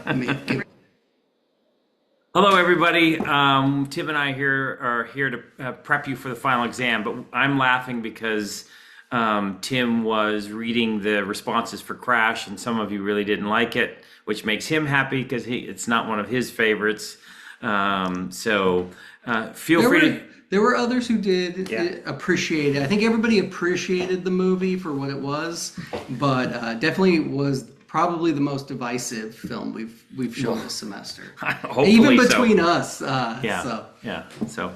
Hello, everybody. Tim and I here are here to prep you for the final exam, but I'm laughing because Tim was reading the responses for Crash, and some of you really didn't like it, which makes him happy because it's not one of his favorites. Feel There free were to, there were others who did yeah. appreciate it. I think everybody appreciated the movie for what it was, but definitely was probably the most divisive film we've shown this semester, even Hopefully so. between us. Yeah, So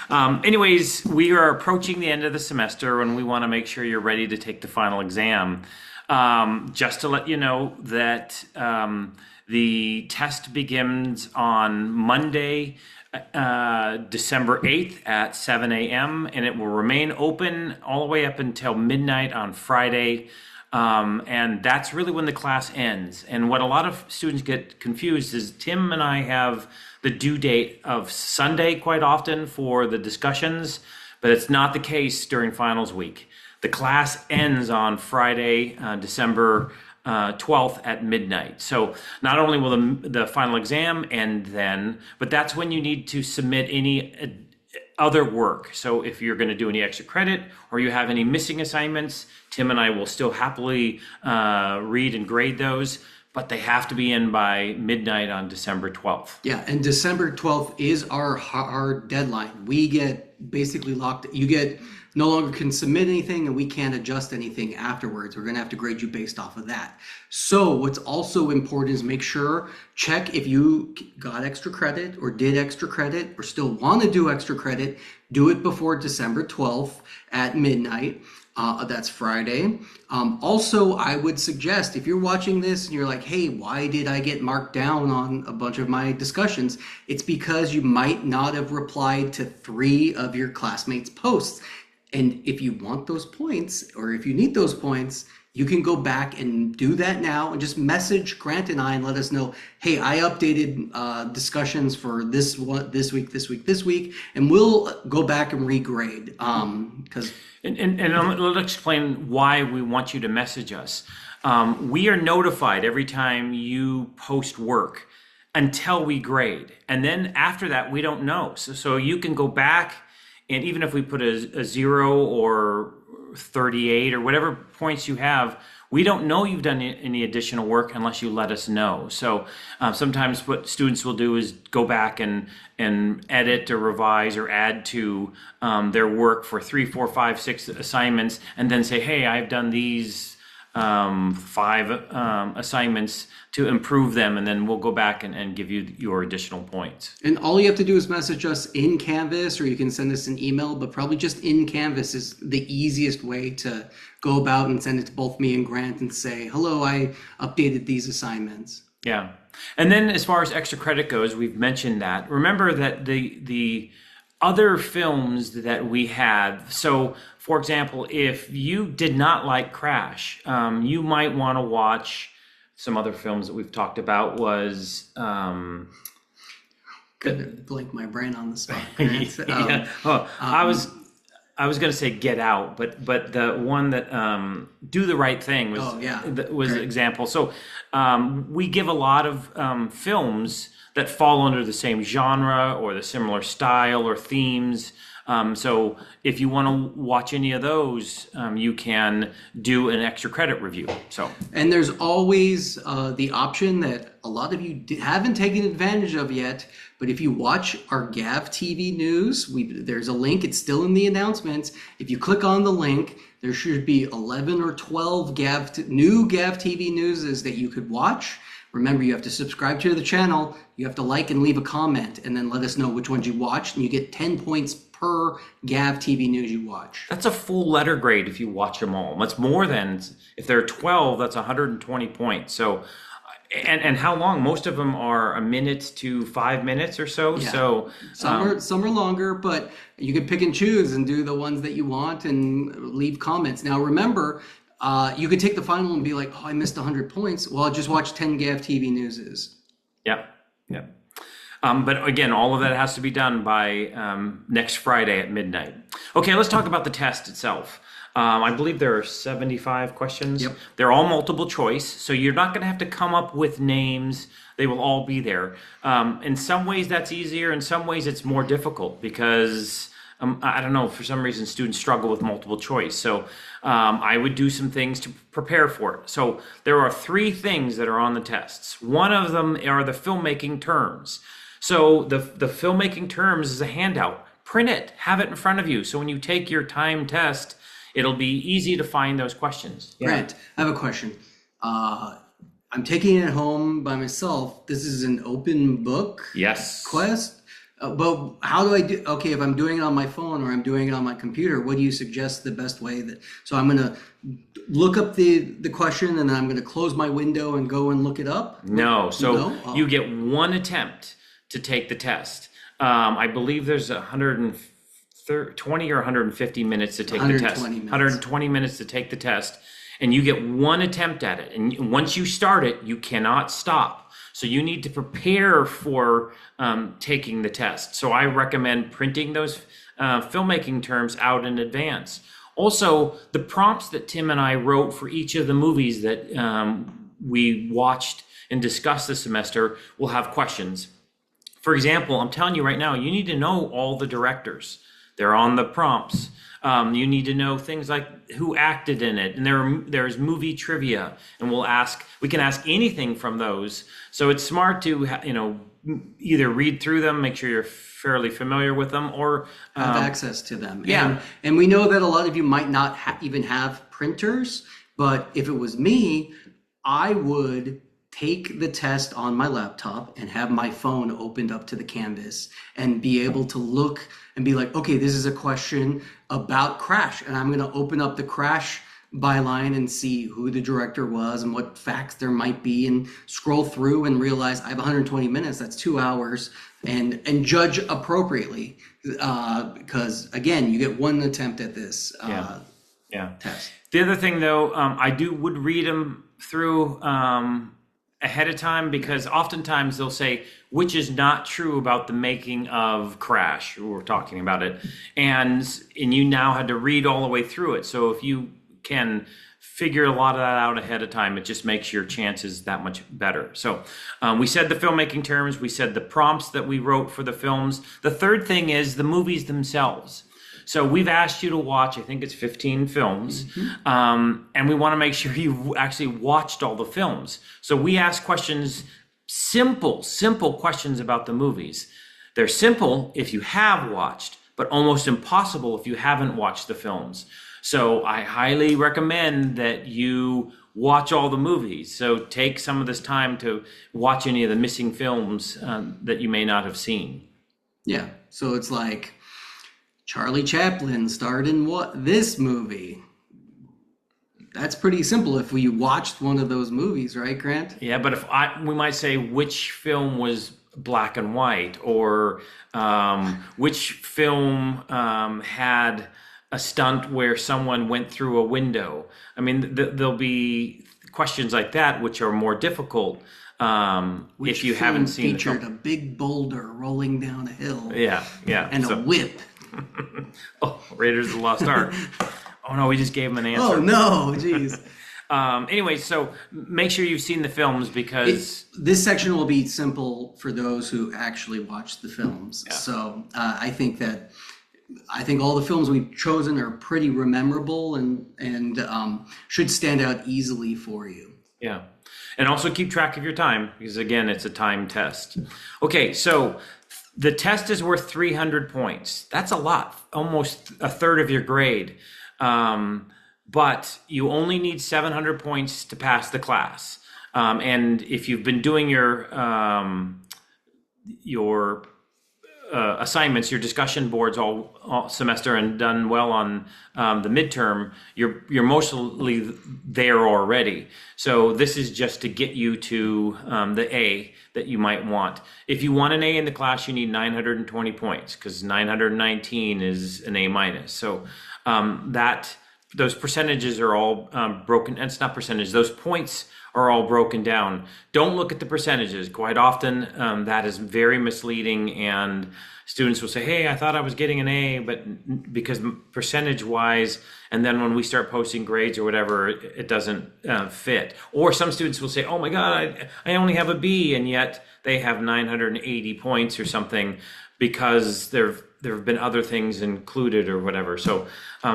yeah. Anyways, we are approaching the end of the semester and we want to make sure you're ready to take the final exam. Just to let you know that the test begins on Monday, December 8th at 7 a.m., and it will remain open all the way up until midnight on Friday. And that's really when the class ends. And what a lot of students get confused is Tim and I have the due date of Sunday quite often for the discussions, but it's not the case during finals week. The class ends on Friday, December 12th at midnight. So not only will the final exam end then, but that's when you need to submit any other work. So if you're going to do any extra credit or you have any missing assignments, Tim and I will still happily read and grade those, but they have to be in by midnight on December 12th. yeah, and December 12th is our hard deadline. We get basically locked. You get no longer can submit anything, and we can't adjust anything afterwards. We're gonna have to grade you based off of that. So what's also important is make sure, check if you got extra credit or did extra credit or still want to do extra credit. Do it before December 12th at midnight. That's Friday. Also, I would suggest if you're watching this and you're like, hey, why did I get marked down on a bunch of my discussions? It's because you might not have replied to 3 of your classmates' posts. And if you want those points, or if you need those points, you can go back and do that now and just message Grant and I and let us know, hey, I updated discussions for this week, this week, and we'll go back and regrade. Because And let's explain why we want you to message us. We are notified every time you post work until we grade. And then after that, we don't know. So you can go back, and even if we put a 0 or 38 or whatever points you have, we don't know you've done any additional work unless you let us know. So sometimes what students will do is go back and edit or revise or add to their work for 3, 4, 5, 6 assignments, and then say, hey, I've done these 5 assignments to improve them, and then we'll go back and give you your additional points. And all you have to do is message us in Canvas, or you can send us an email, but probably just in Canvas is the easiest way to go about and send it to both me and Grant and say, hello, I updated these assignments. Yeah. And then as far as extra credit goes, we've mentioned that. Remember that the other films that we had, so for example, if you did not like Crash, you might want to watch some other films that we've talked about was Could blink my brain on the spot, Grant. yeah. I was going to say Get Out, but the one that Do the Right Thing was Oh, yeah. was an Great. example. So we give a lot of films that fall under the same genre or the similar style or themes. So if you want to watch any of those, you can do an extra credit review. So And there's always the option that a lot of you haven't taken advantage of yet. But if you watch our GAV TV news, there's a link. It's still in the announcements. If you click on the link, there should be 11 or 12 new GAV TV newses that you could watch. Remember, you have to subscribe to the channel. You have to like and leave a comment, and then let us know which ones you watched. And you get 10 points per GAV TV news you watch. that's a full letter grade if you watch them all. That's more than, if there are 12, that's 120 points. So, and how long? Most of them are a minute to 5 minutes or so. Yeah. So Some are longer, but you can pick and choose and do the ones that you want and leave comments. Now, remember, you could take the final and be like, oh, I missed 100 points. Well, just watch 10 GAV TV newses. Yep, yep. But again, all of that has to be done by next Friday at midnight. Okay, let's talk about the test itself. I believe there are 75 questions. Yep. They're all multiple choice, so you're not going to have to come up with names. They will all be there. In some ways, that's easier. In some ways, it's more difficult because I don't know, for some reason, students struggle with multiple choice. So I would do some things to prepare for it. So there are 3 things that are on the tests. One of them are the filmmaking terms. So the filmmaking terms is a handout. Print it, have it in front of you. So when you take your time test, it'll be easy to find those questions. Grant, I have a question. I'm taking it home by myself. This is an open book Yes. quest. But how do I do? Okay, if I'm doing it on my phone or I'm doing it on my computer, what do you suggest the best way that? So I'm gonna look up the question and then I'm gonna close my window and go and look it up. No. So No? Oh. you get one attempt to take the test. I believe there's 120 or 150 minutes to take the test. 120 minutes. 120 minutes to take the test. And you get one attempt at it. And once you start it, you cannot stop. So you need to prepare for taking the test. So I recommend printing those filmmaking terms out in advance. Also, the prompts that Tim and I wrote for each of the movies that we watched and discussed this semester will have questions. For example, I'm telling you right now, you need to know all the directors. They're on the prompts. You need to know things like who acted in it, and there's movie trivia, and we can ask anything from those. So it's smart to either read through them, make sure you're fairly familiar with them, or Have access to them. Yeah. And we know that a lot of you might not even have printers, but if it was me, I would take the test on my laptop and have my phone opened up to the canvas and be able to look and be like, okay, this is a question about Crash, and I'm going to open up the Crash byline and see who the director was and what facts there might be, and scroll through and realize I have 120 minutes, that's 2 hours, and judge appropriately, because again, you get one attempt at this test. The other thing, though, I would read them through ahead of time, because oftentimes they'll say which is not true about the making of Crash. We're talking about it, and you now had to read all the way through it. So if you can figure a lot of that out ahead of time, it just makes your chances that much better. So we said the filmmaking terms, we said the prompts that we wrote for the films. The third thing is the movies themselves. So we've asked you to watch, I think it's 15 films, and we want to make sure you actually watched all the films. So we ask questions, simple questions about the movies. They're simple if you have watched, but almost impossible if you haven't watched the films. So I highly recommend that you watch all the movies. So take some of this time to watch any of the missing films that you may not have seen. Yeah, so it's like, Charlie Chaplin starred in this movie. That's pretty simple if we watched one of those movies, right, Grant? Yeah, but we might say which film was black and white, or which film had a stunt where someone went through a window. I mean, there'll be questions like that which are more difficult if you haven't seen the film. Featured a big boulder rolling down a hill. Yeah. And a whip. Oh, Raiders of the Lost Ark. Oh no, we just gave him an answer. Oh no, jeez. Anyway, so make sure you've seen the films, because this section will be simple for those who actually watch the films. Yeah. So I think all the films we've chosen are pretty memorable and should stand out easily for you. Yeah. And also keep track of your time, because again, it's a time test. Okay, so the test is worth 300 points. That's a lot, almost a third of your grade. But you only need 700 points to pass the class. And if you've been doing your assignments, your discussion boards all semester, and done well on the midterm, you're mostly there already. So this is just to get you to the A that you might want. If you want an A in the class, you need 920 points, because 919 is an A minus. So those percentages are all broken. And it's not percentage. Those points are all broken down. Don't look at the percentages. Quite often, that is very misleading, and students will say, hey, I thought I was getting an A, but because percentage-wise, and then when we start posting grades or whatever, it doesn't fit. Or some students will say, oh my God, I only have a B, and yet they have 980 points or something because there have been other things included or whatever. So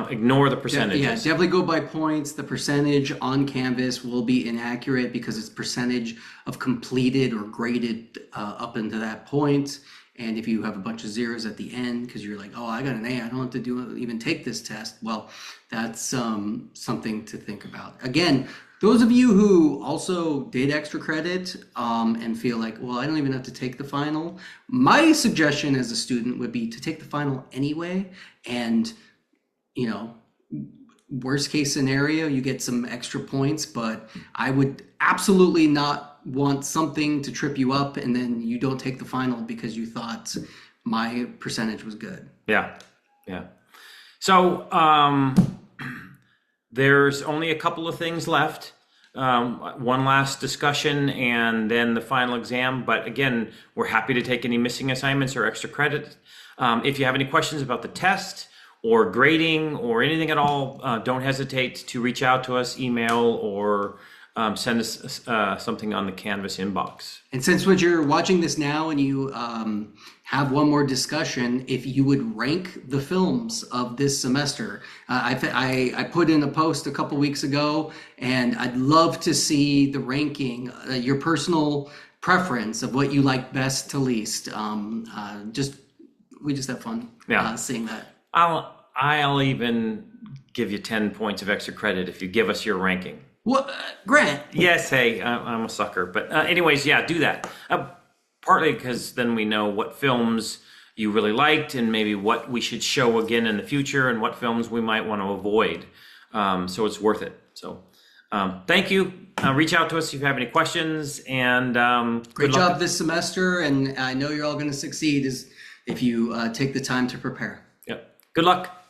ignore the percentages. Yeah, definitely go by points. The percentage on Canvas will be inaccurate because it's percentage of completed or graded up into that point. And if you have a bunch of zeros at the end because you're like, oh, I got an A, I don't have to even take this test. Well, that's something to think about. Again, those of you who also did extra credit and feel like, well, I don't even have to take the final, my suggestion as a student would be to take the final anyway. And, you know, worst case scenario, you get some extra points, but I would absolutely not want something to trip you up and then you don't take the final because you thought my percentage was good. Yeah, yeah. So there's only a couple of things left. One last discussion and then the final exam. But again, we're happy to take any missing assignments or extra credit. If you have any questions about the test or grading or anything at all, don't hesitate to reach out to us, email, or send us something on the Canvas inbox. And since when you're watching this now and you have one more discussion, if you would rank the films of this semester, I put in a post a couple weeks ago, and I'd love to see the ranking, your personal preference of what you like best to least. We just have fun seeing that. I'll even give you 10 points of extra credit if you give us your ranking. What, Grant? Yes, hey, I'm a sucker. But anyways, yeah, do that. Partly because then we know what films you really liked and maybe what we should show again in the future and what films we might want to avoid. So it's worth it. So thank you. Reach out to us if you have any questions. And great job this semester. And I know you're all going to succeed if you take the time to prepare. Yep. Good luck.